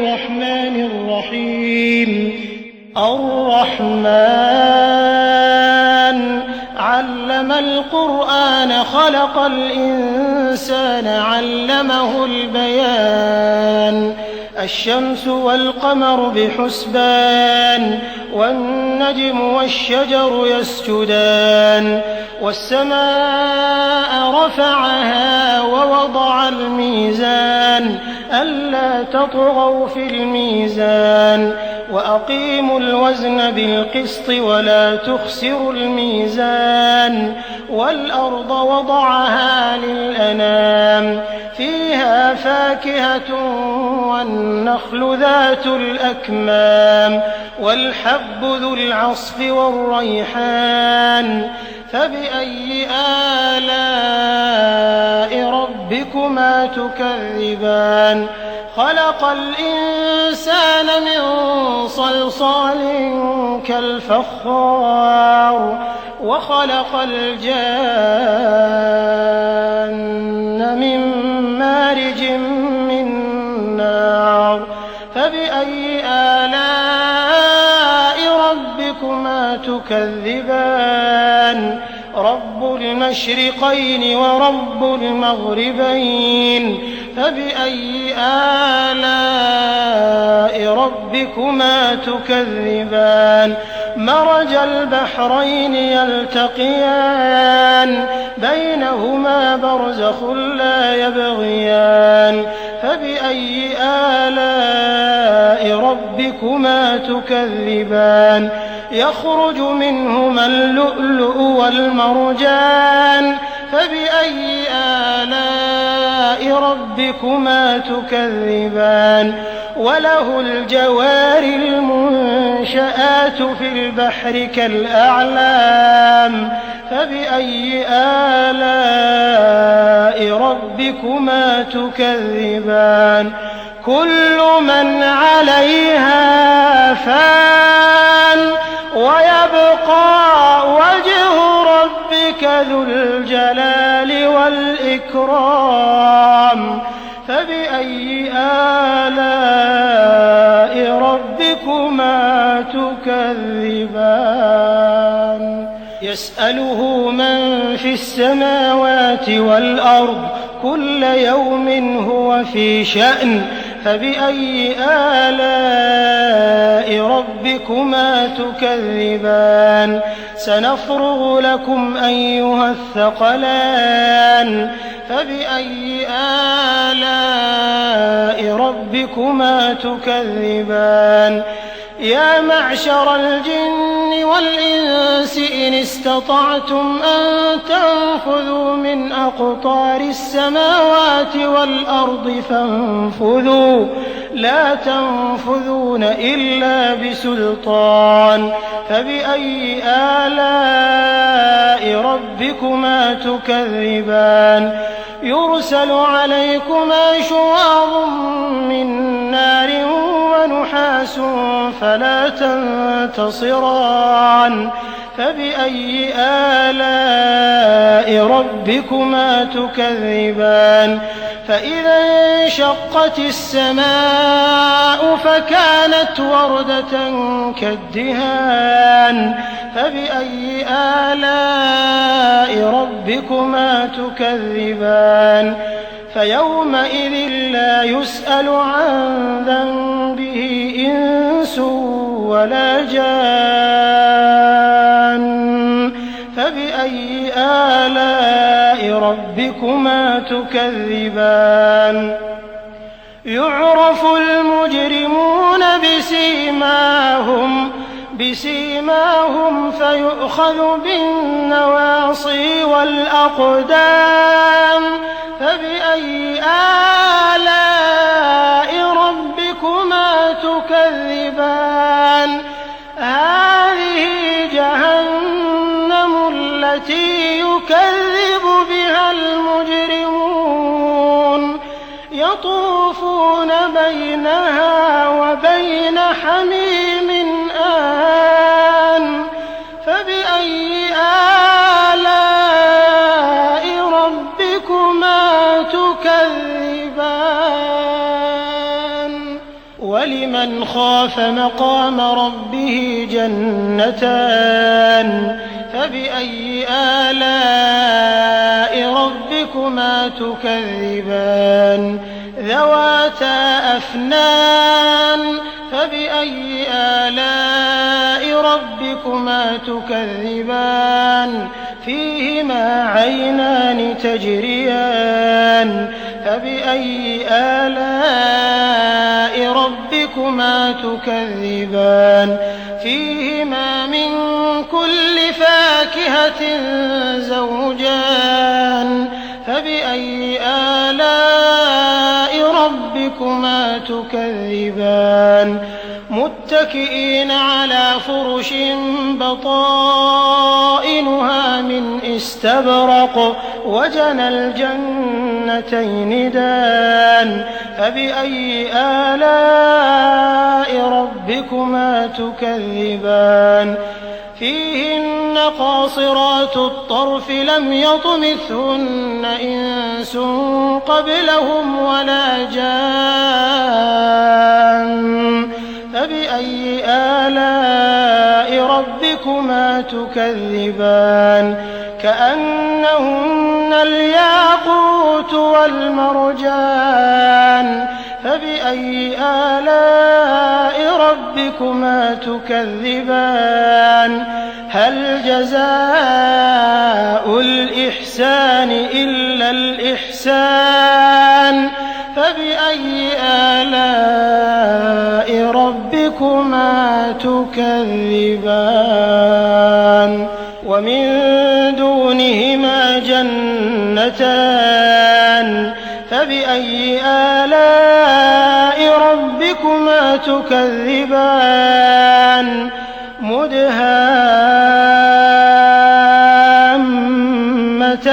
الرحمن الرحيم. الرحمن علم القرآن خلق الإنسان علمه البيان. الشمس والقمر بحسبان والنجم والشجر يسجدان والسماء رفعها ووضع الميزان ألا تطغوا في الميزان وأقيموا الوزن بالقسط ولا تخسروا الميزان والأرض وضعها للأنام فيها فاكهة والنخل ذات الأكمام والحب ذو العصف والريحان فبأي آلاء ربكما تكذبان. خلق الإنسان من صلصال كالفخار وخلق الجان من مارج من نار فبأي آلاء ربكما تكذبان. رب المشرقين ورب المغربين فبأي آلاء ربكما تكذبان. مرج البحرين يلتقيان بينهما برزخ لا يبغيان فبأي آلاء ربكما تكذبان. يخرج منهما اللؤلؤ والمرجان فبأي آلاء ربكما تكذبان. وله الجوار المنشآت في البحر كالأعلام فبأي آلاء ربكما تكذبان. كل من عليها فان ويبقى وجه ربك ذو الجلال والإكرام فبأي آلاء ربكما تكذبان. يسأله من في السماوات والأرض كل يوم هو في شأن فبأي آلاء ربكما تكذبان. سنفرغ لكم أيها الثقلان فبأي آلاء ربكما تكذبان. يا معشر الجن والإنس إن استطعتم أن تنفذوا من أقطار السماوات والأرض فانفذوا لا تنفذون إلا بسلطان فبأي آلاء ربكما تكذبان. يرسل عليكما شواظ من نار ونحاس فلا تنتصران فبأي آلاء ربكما تكذبان. فإذا انشقت السماء فكانت وردة كالدهان فبأي آلاء ربكما تكذبان. فيومئذ لا يسأل عن ذنبه إنس ولا جان فبأي آلاء ربكما تكذبان. يعرف المجرمون بسيماهم فيؤخذ بالنواصي والأقدام فبأي آلاء ربكما تكذبان. هذه جهنم التي يكذب بها المجرمون يطوفون بينها وبين حميم آن فبأي آلاء ربكما تكذبان. وَلِمَنْ خَافَ مَقَامَ رَبِّهِ جَنَّتَانِ فَبِأَيِّ آلَاءِ رَبِّكُمَا تُكَذِّبَانِ ذَوَاتَا أَفْنَانٍ فَبِأَيِّ آلَاءِ رَبِّكُمَا تُكَذِّبَانِ فِيهِمَا عَيْنَانِ تَجْرِيَانِ فَبِأَيِّ آلَاءِ رَبِّكُمَا تُكَذِّبَانِ فِيهِمَا مِن كُلِّ فَاكِهَةٍ زَوْجَانِ فَبِأَيِّ آلَاءِ رَبِّكُمَا تُكَذِّبَانِ مُتَّكِئِينَ عَلَىٰ فُرُشٍ بَطَائِنُهَا مِنْ إِسْتَبْرَقٍ وَجَنَى الْجَنَّتَيْنِ دَانٍ فَبِأَيِّ آلَاءِ رَبِّكُمَا تُكَذِّبَانِ فِيهِنَّ قَاصِرَاتُ الطَّرْفِ لَمْ يَطْمِثْهُنَّ إِنسٌ قَبْلَهُمْ وَلَا جَانٌّ فَبِأَيِّ آلَاءِ رَبِّكُمَا تُكَذِّبَانِ كَأَنَّهُنَّ الْيَاقُوتُ وَالْمَرْجَانُ فَبِأَيِّ آلَاءِ رَبِّكُمَا تُكَذِّبَانِ هَلْ جَزَاءُ الْإِحْسَانِ إِلَّا الْإِحْسَانُ فَبِأَيِّ آلَاءِ رَبِّكُمَا تُكَذِّبَانِ وَمِن دُونِهِمَا جَنَّتَانِ فَبِأَيِّ آلَاءِ رَبِّكُمَا تُكَذِّبَانِ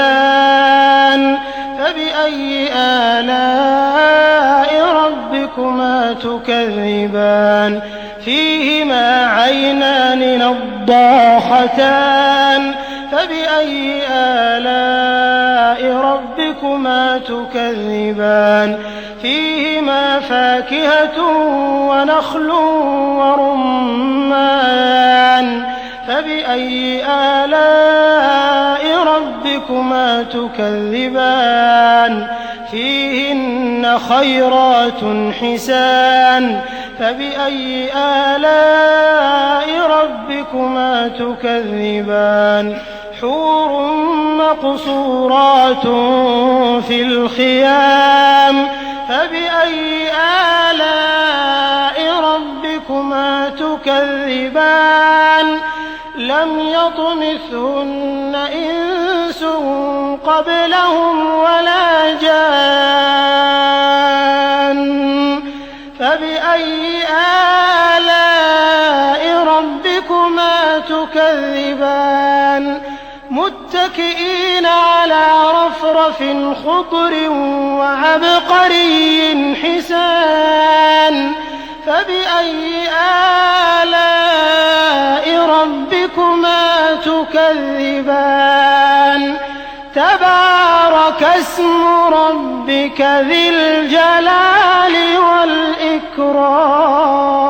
مُدْهَامَّتَانِ فَبِأَيِّ آلَاءِ رَبِّكُمَا تُكَذِّبَانِ فِيهِمَا عَيْنَانِ نَضَّاخَتَانِ فَبِأَيِّ آلَاءِ رَبِّكُمَا تُكَذِّبَانِ فِيهِمَا فَاكِهَةٌ وَنَخْلٌ وَرُمَّانٌ فَبِأَيِّ آلَاءِ رَبِّكُمَا تُكَذِّبَانِ فِيهِنَّ خَيْرَاتٌ حِسَانٌ فَبِأَيِّ آلَاءِ رَبِّكُمَا تُكَذِّبَانِ حُورٌ مَّقْصُورَاتٌ فِي الْخِيَامِ فَبِأَيِّ آلَاءِ رَبِّكُمَا تُكَذِّبَانِ لَمْ يَطْمِثْهُنَّ إِنسٌ قَبْلَهُمْ وَلَا جَانٌّ فَبِأَيِّ آلَاءِ رَبِّكُمَا تُكَذِّبَانِ مُتَّكِئِينَ عَلَىٰ رَفْرَفٍ خُضْرٍ وَعَبْقَرِيٍّ حِسَانٍ فَبِأَيِّ آلَاءِ رَبِّكُمَا تُكَذِّبَانِ تَبَارَكَ اسْمُ رَبِّكَ ذِي الْجَلَالِ وَالْإِكْرَامِ